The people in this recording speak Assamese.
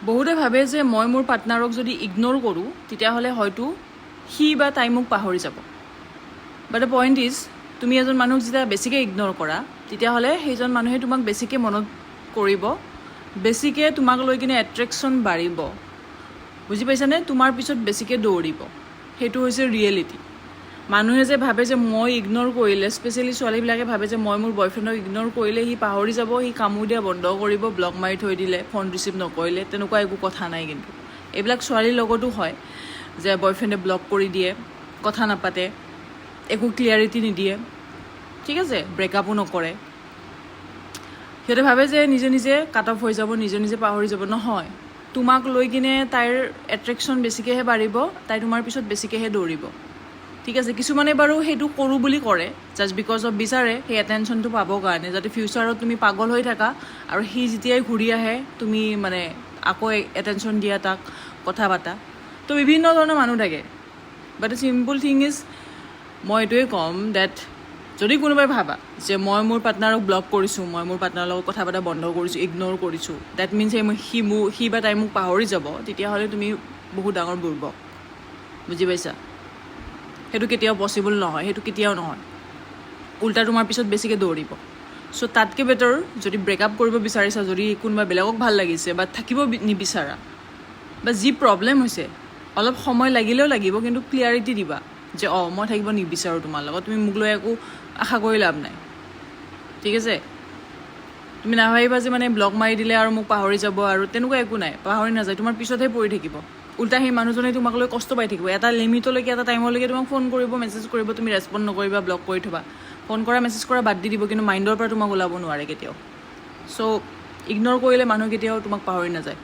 বহুতে ভাবে যে মই মোৰ পাৰ্টনাৰক যদি ইগনোৰ কৰোঁ তেতিয়াহ'লে হয়তো সি বা তাই মোক পাহৰি যাব। বাট দ্য পইণ্ট ইজ তুমি এজন মানুহক যেতিয়া বেছিকৈ ইগনোৰ কৰা তেতিয়াহ'লে সেইজন মানুহে তোমাক বেছিকৈ মনত কৰিব, বেছিকৈ তোমাক লৈ কিনে এট্ৰেকশ্যন বাঢ়িব। বুজি পাইছানে? তোমাৰ পিছত বেছিকৈ দৌৰিব। সেইটো হৈছে ৰিয়েলিটি। মানুহে যে ভাবে যে মই ইগনোৰ কৰিলে, স্পেচিয়েলি ছোৱালীবিলাকে ভাবে যে মই মোৰ বয়ফ্ৰেণ্ডক ইগনোৰ কৰিলে সি পাহৰি যাব, সি কামোৰ দিয়া বন্ধ কৰিব, ব্লক মাৰি থৈ দিলে, ফোন ৰিচিভ নকৰিলে। তেনেকুৱা একো কথা নাই। কিন্তু এইবিলাক ছোৱালীৰ লগতো হয় যে বয়ফ্ৰেণ্ডে ব্লক কৰি দিয়ে, কথা নাপাতে, একো ক্লিয়াৰিটি নিদিয়ে, ঠিক আছে, ব্ৰেকআপো নকৰে। সিহঁতে ভাবে যে নিজে নিজে কাট অফ হৈ যাব, নিজে নিজে পাহৰি যাব। নহয়, তোমাক লৈ কিনে তাইৰ এট্ৰেকশ্যন বেছিকৈহে বাঢ়িব, তাই তোমাৰ পিছত বেছিকৈহে দৌৰিব। ঠিক আছে, কিছুমানে বাৰু সেইটো কৰোঁ বুলি কৰে জাষ্ট বিকজ অফ বিচাৰে সেই এটেনশ্যনটো পাবৰ কাৰণে, যাতে ফিউচাৰত তুমি পাগল হৈ থাকা আৰু সি যেতিয়াই ঘূৰি আহে তুমি মানে আকৌ এটেনশ্যন দিয়া, তাক কথা পাতা। তো বিভিন্ন ধৰণৰ মানুহ থাকে। বাট দ্য চিম্পল থিং ইজ মই এইটোৱে ক'ম ডেট যদি কোনোবাই ভাবা যে মই মোৰ পাৰ্টনাৰক ব্লক কৰিছোঁ, মই মোৰ পাৰ্টনাৰৰ লগত কথা পতা বন্ধ কৰিছোঁ, ইগন'ৰ কৰিছোঁ, ডেট মিনছ সি বা তাই মোক পাহৰি যাব, তেতিয়াহ'লে তুমি বহুত ডাঙৰ বুৰ্বক। বুজি পাইছা? সেইটো কেতিয়াও পচিবল নহয়, সেইটো কেতিয়াও নহয়। উল্টা তোমাৰ পিছত বেছিকৈ দৌৰিব। চ' তাতকৈ বেটাৰ যদি ব্ৰেকআপ কৰিব বিচাৰিছা, যদি কোনোবা বেলেগক ভাল লাগিছে বা থাকিব নিবিচাৰা বা যি প্ৰব্লেম হৈছে, অলপ সময় লাগিলেও লাগিব, কিন্তু ক্লিয়াৰিটি দিবা যে মই থাকিব নিবিচাৰোঁ তোমাৰ লগত, তুমি মোক লৈ একো আশা কৰি লাভ নাই। ঠিক আছে? তুমি নাভাবিবা যে মানে ব্লক মাৰি দিলে আৰু মোক পাহৰি যাব, আৰু তেনেকুৱা একো নাই। পাহৰি নাযায়, তোমাৰ পিছতহে পৰি থাকিব। উল্টা সেই মানুহজনে তোমাক লৈ কষ্ট পাই থাকিব। এটা লিমিটলৈকে, এটা টাইমলৈকে তোমাক ফোন কৰিব, মেছেজ কৰিব, তুমি ৰেচপণ্ড নকৰিবা, ব্লক কৰি থবা। ফোন কৰা, মেছেজ কৰা বাদ দি দিব, কিন্তু মাইণ্ডৰ পৰা তোমাক ওলাব নোৱাৰে কেতিয়াও। চ' ইগন'ৰ কৰিলে মানুহ কেতিয়াও তোমাক পাহৰি নাযায়।